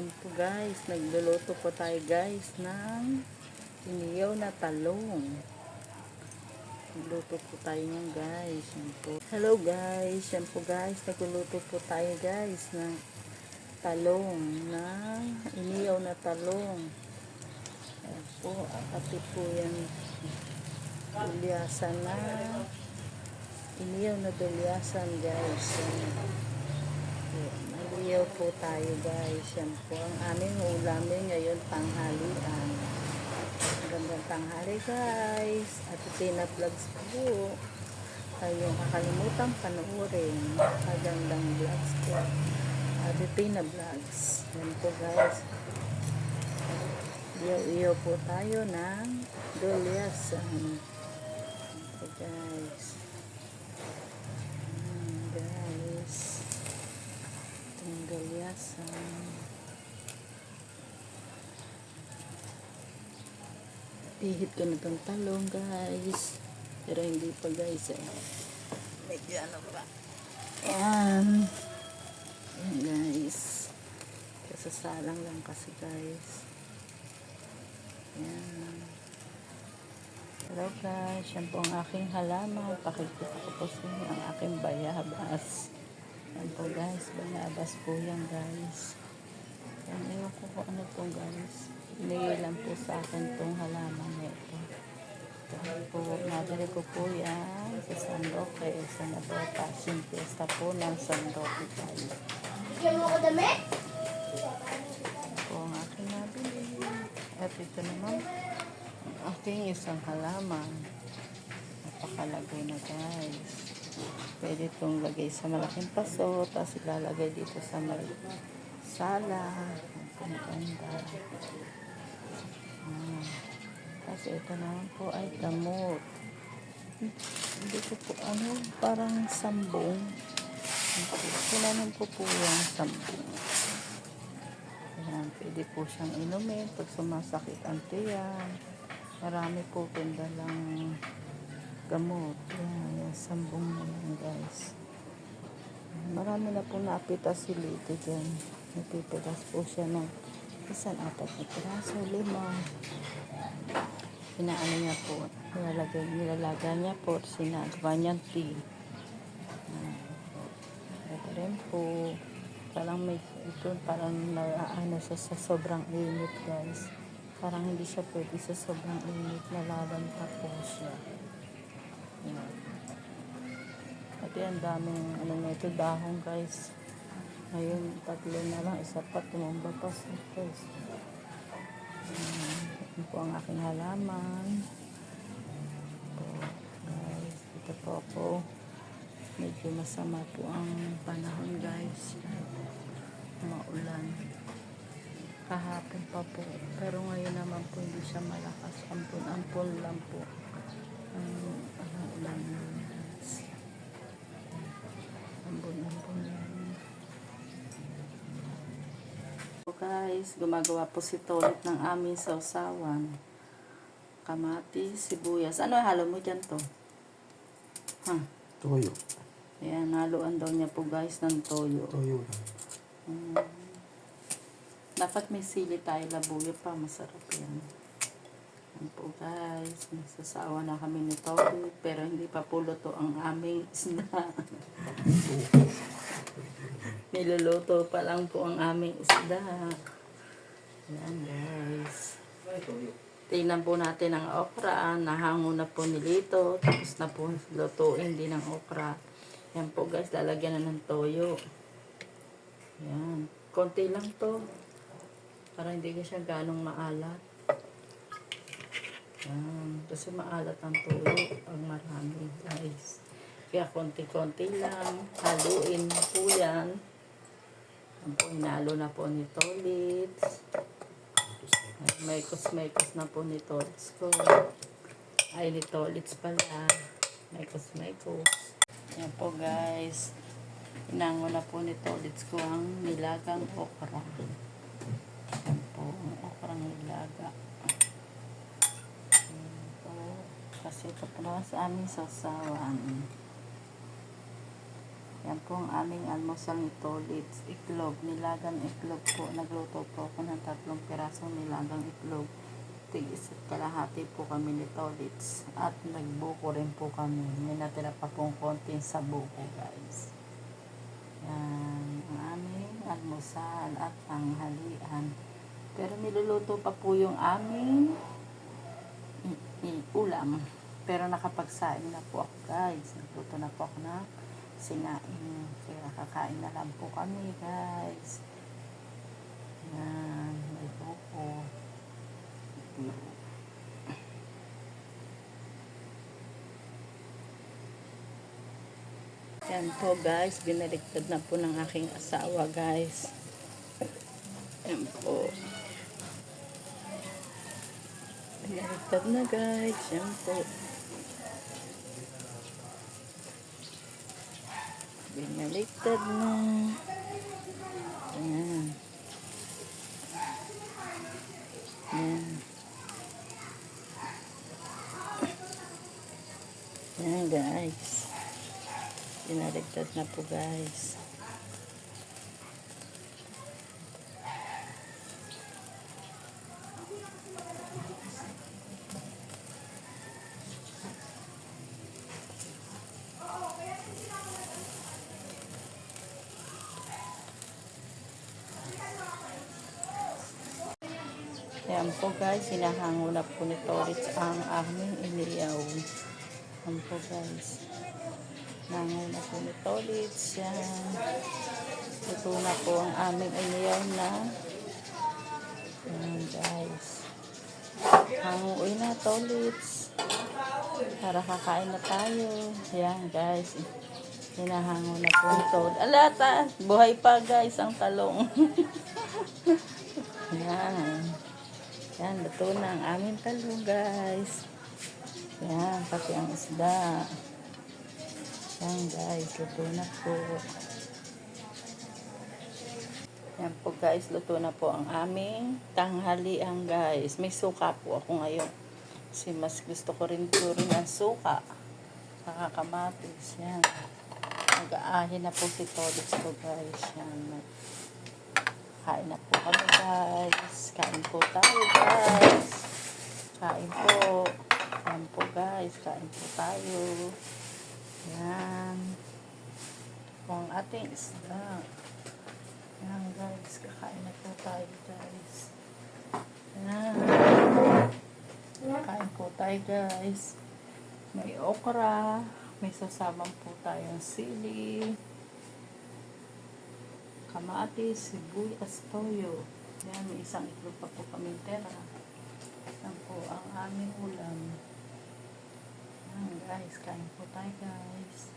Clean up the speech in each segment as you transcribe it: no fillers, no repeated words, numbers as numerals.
Yan po guys, nagluluto po tayo guys ng iniyaw na talong. Nagluto po tayo niyan guys. Yan po. Hello guys, yan po guys, nagluluto po tayo guys ng talong, ng iniyaw na talong. Yan po, pati po yan dulyasan na iniyaw na dulyasan guys. Naliyaw po tayo guys. Yan po ang aming ulamin ngayon, tanghalian. Magandang tanghali guys. At Tina Vlogs po. Huwag niyong kakalimutan panoorin. Magandang vlogs po. At Tina Vlogs. Yan po guys. Iyaw po tayo ng dulyasan. Yan po guys. Guys. Itong dulyasan. Pihit ko na itong talong guys. Pero hindi pa guys eh. Medyo ano pa. Ayan. Ayan guys. Kasasalang lang kasi guys. Ayan. Hello guys. Yan po ang aking halaman. Pakikita ko po sa inyo ang aking bayabas. Yan po guys. Bayabas po yan guys. Yan. Ewan ko kung ano to guys. Iniilan po sa akin itong halaman nito. Dahil po, nabili ko po yan sa San Roque, sa Nabota. Simpiesta po ng San Roque tayo. Bigyan mo ko damit? Yan po ang aking nabili. At ito naman, ang aking isang halaman. Napakalagay na guys. Pwede itong lagay sa malaking paso, tapos ilalagay dito sa may sala. Ang ganda. Kasi ito naman po ay gamot. Hindi ko po ano, parang sambong. Kailangan ko po yung sambong. Ayan, pwede po siyang inumin pag sumasakit ang tiyan. Marami po pindalang gamot. Ayan, yung sambong na yan guys. Marami na po napitasilito dyan. Napipitas po siya ng isang 4 na piraso, 5. Inaano niya po, nilalagay niya po, sinagawa niyang tea. Ito rin po, parang may, ito parang naaano siya sa sobrang init guys. Parang hindi siya pwede sa sobrang init, nalalanta po siya. Yan. At yan, daming, ano na ito, dahon guys. Ngayon, 3 na lang, isa pa, tumumba pa sa guys. Ito po ang aking halaman. Ito, guys. Ito po ako. Medyo masama po ang panahon guys. Maulan. Kahapon pa po. Pero ngayon naman po hindi siya malakas. Ampon-ampon lang po. Ang ulan guys. Ampon-ampon lang. Guys, gumagawa po si Tolit ng aming sausawan. Kamatis, sibuyas. Ano halo mo dyan to? Toyo. Ayan, haluan daw niya po guys ng toyo. Toyo lang. Dapat may sili tayo, labuyo pa. Masarap yan. Ayan po guys, nagsasawa na kami ni Tolit. Pero hindi pa po luto ang aming isda. Niluluto pa lang po ang aming isda. Ayan guys. Tingnan po natin ang okra. Nahango na po nilito. Tapos na po lutuin din ang okra. Ayan po guys, lalagyan na ng toyo. Ayan. Konti lang to. Para hindi ka siya ganong maalat. Ayan. Kasi maalat ang toyo. Ang marami guys. Kaya konti-konti lang. Haluin po yan. Ang po, hinalo na po ni Tolits. Maykos na po ni Tolits ko. Ay, ni Tolits pala. Maykos. Yan po guys. Inango na po ni Tolits ko ang nilagang okra. Yan po, ang okrang nilaga. Yan po. Kasi ito po na sa aming sausawan. Yan po ang aming almusal ni Tolits. Itlog, nilagang itlog po. Nagluto po ako ng 3 pirasong nilagang itlog. Tigis at kalahati po kami ni Tolits. At nagbuko rin po kami. May natira pa pong konting sa buko, guys. Yan ang aming almusal at tanghalian. Pero niluluto pa po yung aming ulam. Pero nakapagsaing na po ako, guys. Nagluto na po ako na sinaing. Kaya kakain na lang po kami, guys. Yan, may buko. Yan po, guys. Binaliktad na po ng aking asawa, guys. Yan po. Binaliktad na, guys. Yan po. Binaliktad na. Ayan. Ayan. Ayan, guys. Binaliktad na po, guys. Ayan po, guys, hinahango na po ni Tolits ang aming iniyaw. Ayan po, guys. Nango na po ni Tolits. Yan. Ito na po ang aming iniyaw na. Ayan, guys. Hanguin na, Tolits. Para kakain na tayo. Ayan, guys. Hinahango na po ni Tolits. Alata! Buhay pa, guys, ang talong. Ayan. Yan, luto na ang aming talong, guys. Yan, pati ang isda. Yan, guys, luto na po. Yan po, guys, luto na po ang aming tanghalian, guys. May suka po ako ngayon. Kasi mas gusto ko rin po rin ang suka. Nakakamatis, yan. Nag-aahin na po si Tolits ko, guys. Yan, kain na po kami, guys. Kain po tayo, guys. Kain po. Kain po, guys. Kain po tayo. Yan. Po ang ating isda. Yan, guys. Kakain na po tayo, guys. Yan. Kain po tayo, guys. May okra. May sasamang po tayong sili. Kamatis, sibuyas, toyo. Yan, may isang itlog pa po kami tera. Yan po ang aming ulam. Yan, guys. Kain po tayo, guys.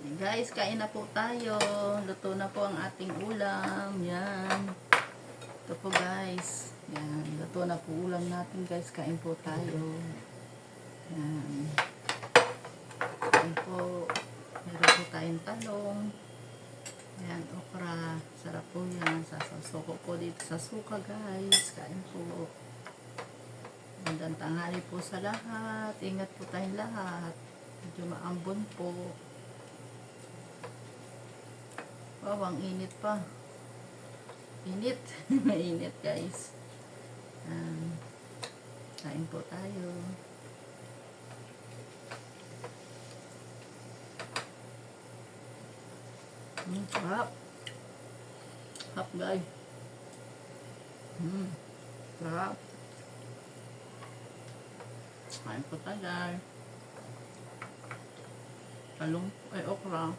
Yan, guys, kain na po tayo. Luto na po ang ating ulam. Yan. Ito po, guys. Yan. Luto na po ulam natin, guys. Kain po tayo. Yan. Ayan po, meron po tayong talong. Ayan, okra. Sarap po yan. Sasaw ko po dito sa suka, guys. Kain po. Magandang tanghali po sa lahat. Ingat po tayong lahat. Medyo maambon po. Wow, ang init pa. Init. Mainit, guys. Kain po tayo. Sarap. Sarap, guys. Sarap. Kain po tayo, guys. Talong, ay okra.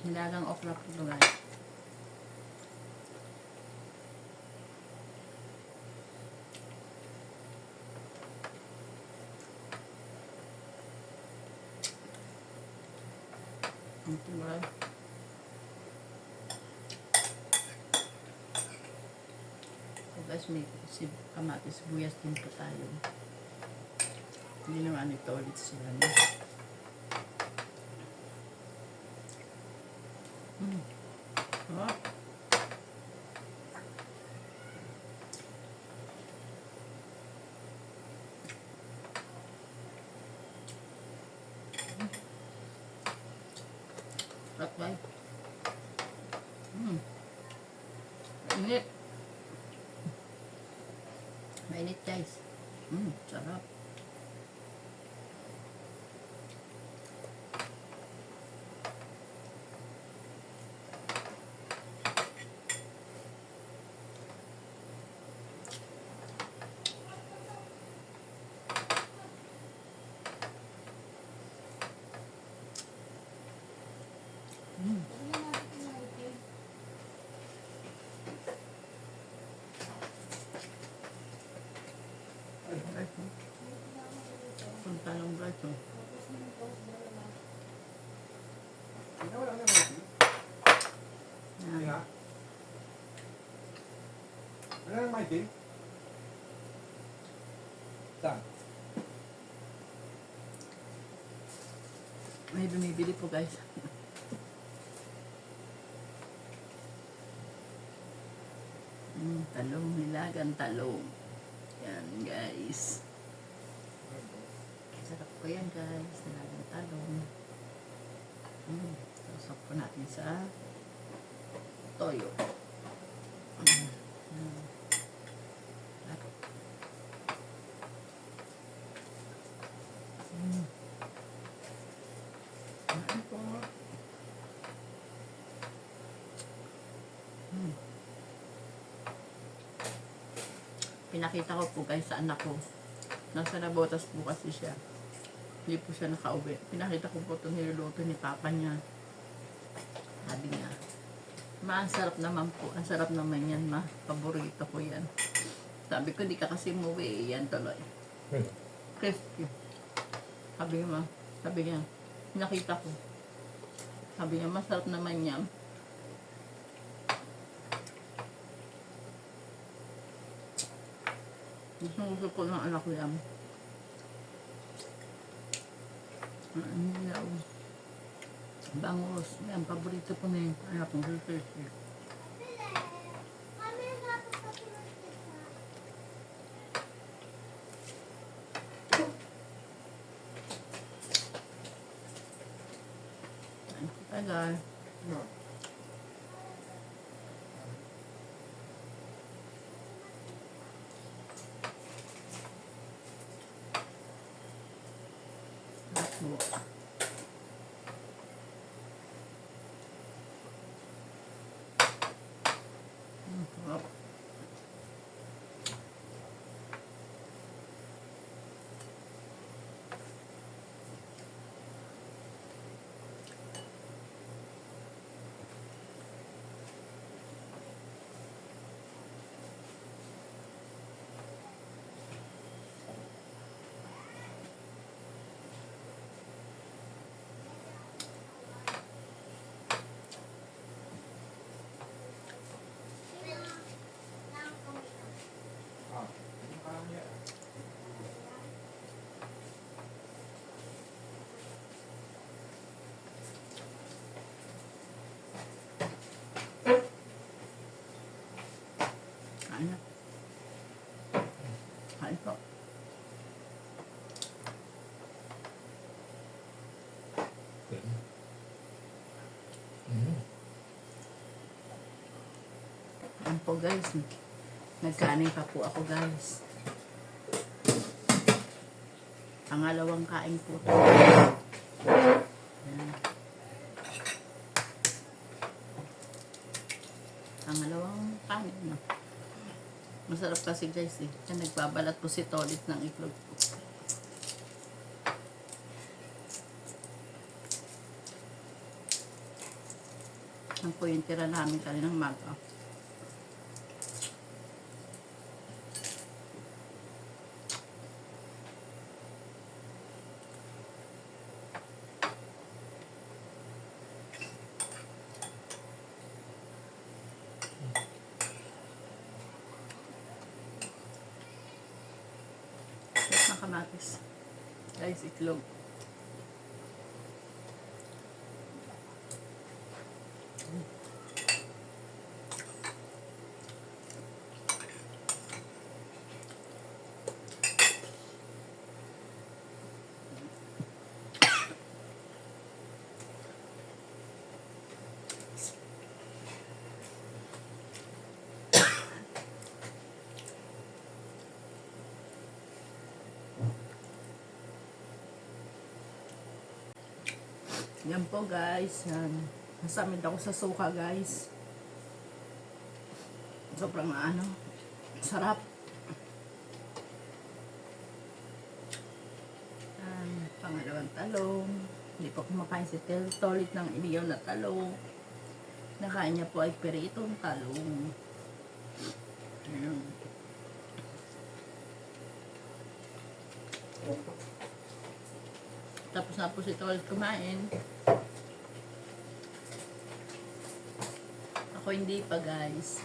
Nilagang okra po ito, guys. Ito, guys. So, guys, may kamatis, buyas din po tayo. Hindi naman ito ulit sila, no? Oh. Mm. Mainit. Mainit guys. Sarap. Punta ng braso. Nga. Ano nang maitim? Saan? May bumibili po guys. Talong, nilagang talong. Yan guys. Sarap po yan guys. Nilagang talong. Sasok po natin sa toyo. Ano po? Pinakita ko po guys sa anak ko. Nasa Nabotas po kasi siya. Hindi po siya nakauwi. Pinakita ko po itong niluluto ni papa niya. Sabi niya, ma, ang sarap naman po. Ang sarap naman yan, ma. Paborito ko yan. Sabi ko, di ka kasi umuwi. Yan tuloy. Crispy. Sabi niya, ma. Sabi niya, nakita ko. Sabi niya, masarap naman yan. Gusto ko ng anak ko yan. Bangus. Yan, paborito ko na yung anak ko. Crispy. Tagal. No. Buka. Sarap. Ah, ano ka lang yan? Ano? Kain po. Ayan po guys. Nagkanin pa po ako guys. Pangalawang kain po. Ayan. Pangalawang kanin na. Masarap kasi guys eh. Kaya nagbabalat po si Tolit ng itlog po. Yan po yung tira namin kaninang maga. Tapos ng kamatis. Guys, itlog. Yan po guys. Yan. Nasamid ako sa suka guys. Sobrang sarap. Pangalawang talong. Hindi pa kumakain si Tolit ng iniyaw na talong. Nakain niya po ay peritong talong. Ayan. Tapos na po si Tolit kumain. Ako hindi pa guys.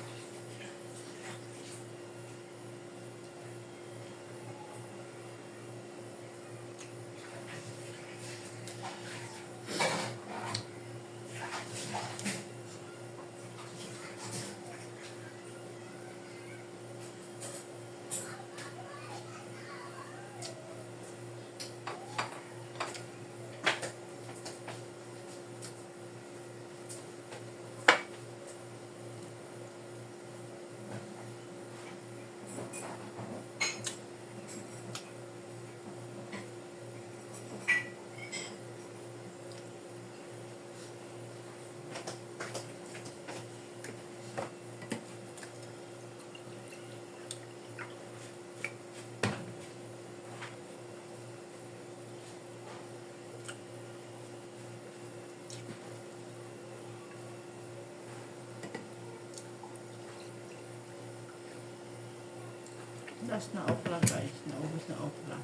Last na okra guys. Naubos na okra.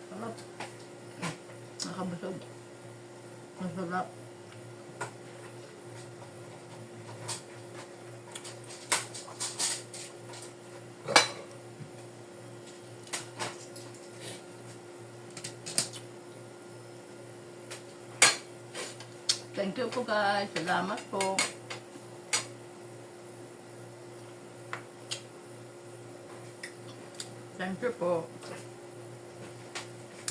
Sarap. Nakabusog. Masarap. Thank you po guys. Salamat po. Thank you po.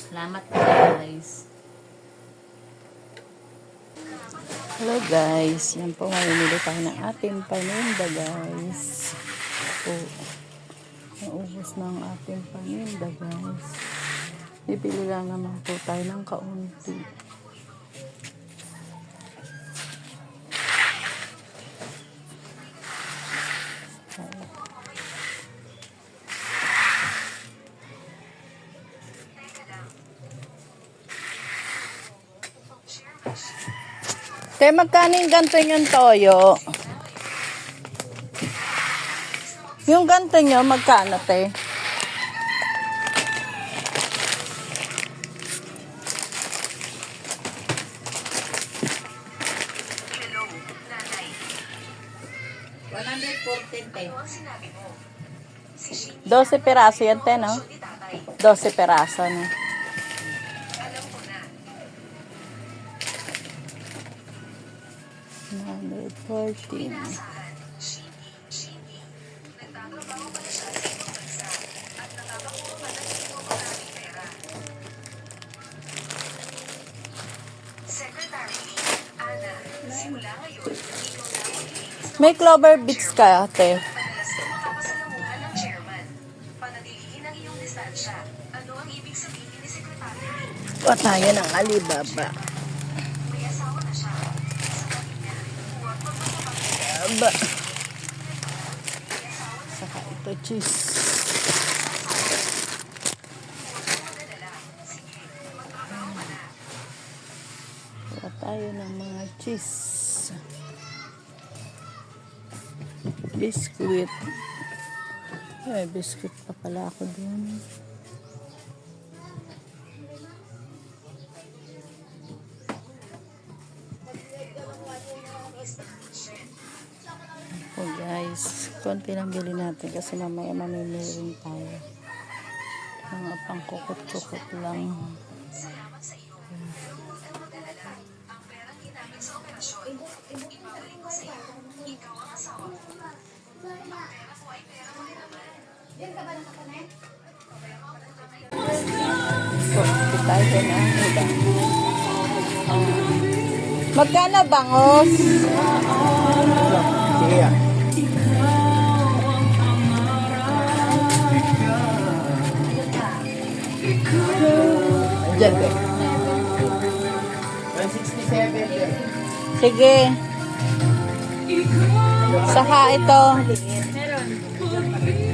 Salamat po guys. Hello guys. Yan po, mamimili tayo ng ating paninda guys. Po. Naubos na ang ating paninda guys. Bibili lang naman po tayo ng kaunti. Te, magkano yung ganito yung toyo? Yung ganito nyo, magkano, te? Hello, nanay. 114, te. Ano ang sinabi mo? Si Shinny 12 peraso yan, te, no? ni tatay. 12 peraso, no? Alam ko na. 114. Asahan, Shinny. Nagtatrabaho pala siya sa ibang bansa at nakakakuha pa ng ito maraming pera. Secretary Ana, simula ngayon, ikaw na ang maglilinis ng May clover beets ka, te. madalas na makapasalamuhan ng chairman. Panatilihin ang iyong distansya. Ano ang ibig sabihin ni Secretary Lee? Patayan ng Alibaba. May asawa na siya. Sa tabi niya, huwag magpapakita. Aba. Saka ito, cheese. Sige, magtrabaho ka na. Wala tayo ng mga cheese. Biscuit. Ay, biscuit pa pala ako dun. Oh guys, konti lang bili natin kasi mamaya mamimiling tayo. Mga pangkukot-kukot lang. Salamat sa iyo. Pero huwag kang mag-alala. Ang perang may pera pa rin naman. Yan ka ba nakakonect? So, tayo na ulam. Magkano bangos? Sige yan. Andyan eh. 167 yan. Sige. Saka ito.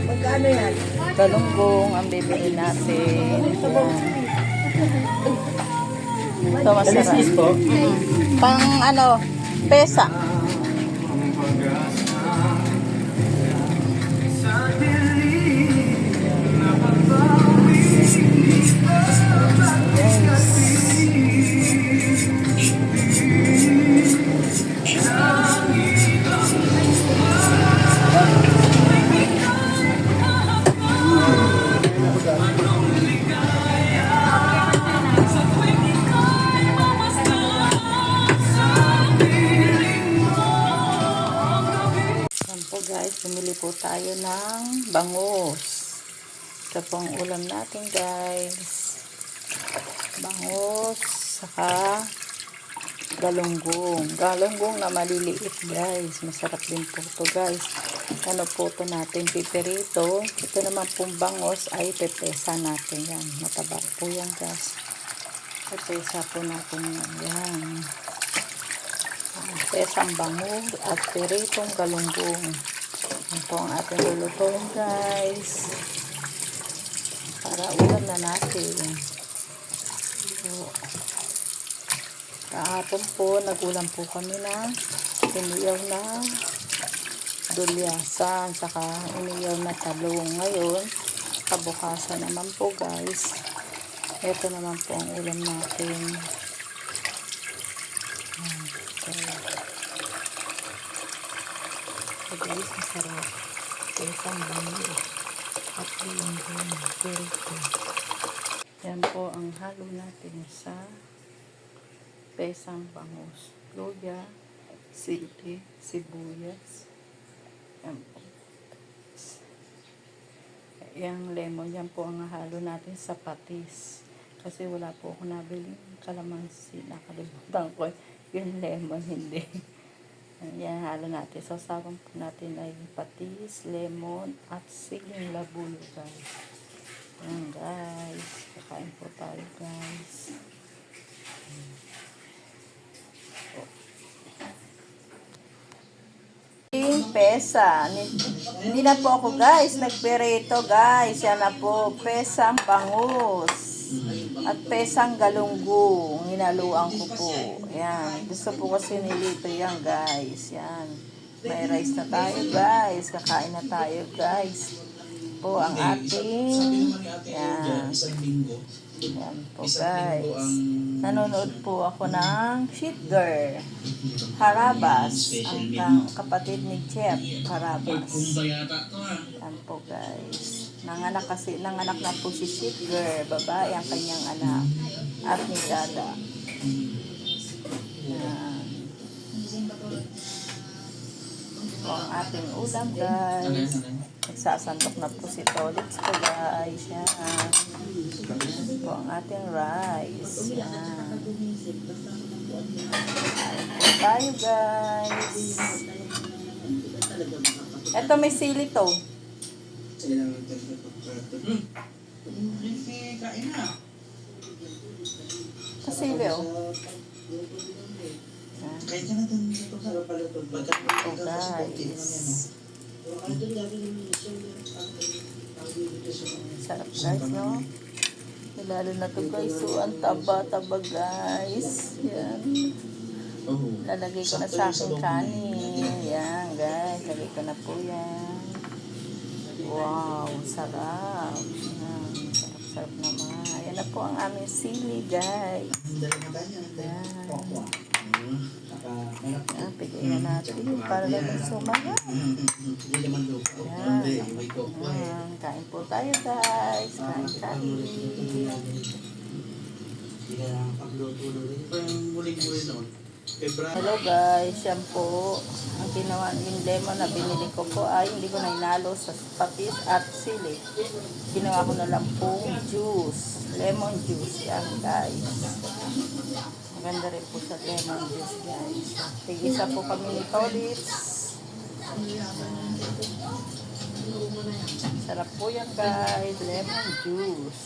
Magkano yan? Galunggong ang bibili natin. Yan. Ito masarap. Kalisis po? Pang ano, pesa. Yan po guys, bumili po tayo ng bangus. Ito po ang ulam natin guys. Bangus, saka galunggong. Galunggong na maliliit guys. Masarap din po ito guys. Ano po ito natin, piperito. Ito naman pong bangus ay pepesa natin yan. Mataba po yan guys. Pepesa po natin yan. Yan. Pesang bangus at piritong galunggong. Yan po ang ating lulutuin guys. Para ulam na natin. So, kahapon po, nagulam po kami na iniyaw na dulyasan, saka iniyaw na talong. Ngayon, kabukasan naman po guys. Ito naman po ang ulam natin. So guys, masarap. Pesang bangus at galunggong. Very good. Yan po ang halo natin sa pesang bangus. Luya, sili, sibuyas. Yan po. Yung lemon, yan po ang halo natin sa patis. Kasi wala po ako nabiling kalamansi. Nakalimutan ko yung lemon, hindi. Yan, halo natin. So, sawang po natin ay patis, lemon, at siling labuyo, guys. Yan, guys. Kakain po tayo, guys. Pesa. Hindi na po ako, guys. Nagperito, guys. Yan na po. Pesang bangus. At pesang galunggong. Hinaluan ko po. Yan. Gusto po kasi nilito yan, guys. Yan. May rice na tayo, guys. Kakain na tayo, guys. Po ang ating. Yan. Yan po, guys. Nanonood po ako ng Shit Girl. Harabas. Ang kapatid ni Chef Harabas. Yan po, guys. Nanganak na po si Shit Girl. Babae ang kanyang anak. At ni Dada. Yan. Po ang ating ulam, guys. Nagsasandok na po si Tolitz ko, guys. Yan. Po ang ating rice. Yan. Kain po tayo, guys. Ito may sili to. Ito sili, oh. Yan. Po, guys. Sarap, guys, no? Lalo na to, guys. So, ang taba-taba, guys. Yan. Lalagay ko na sa aking kanin. Yan, guys. Lagay ko na po yan. Wow, sarap. Yan. Sarap-sarap naman. Ayan na po ang aming sili, guys. Yan. Yan, pigay na natin para natin sumayan. Yan. Yan. Kain po tayo, guys. Kain. Hindi ka nakapagluto na rin. Parang muling-muli noon. Hello guys, yan po. Ang ginawa yung lemon na binili ko po ay hindi ko na inalo sa patis at sili. Ginawa ko na lang pong juice. Lemon juice yan guys. Maganda rin po sa lemon juice guys. Tig-isa po kami ni Tolits. Sarap po yan guys. Lemon juice.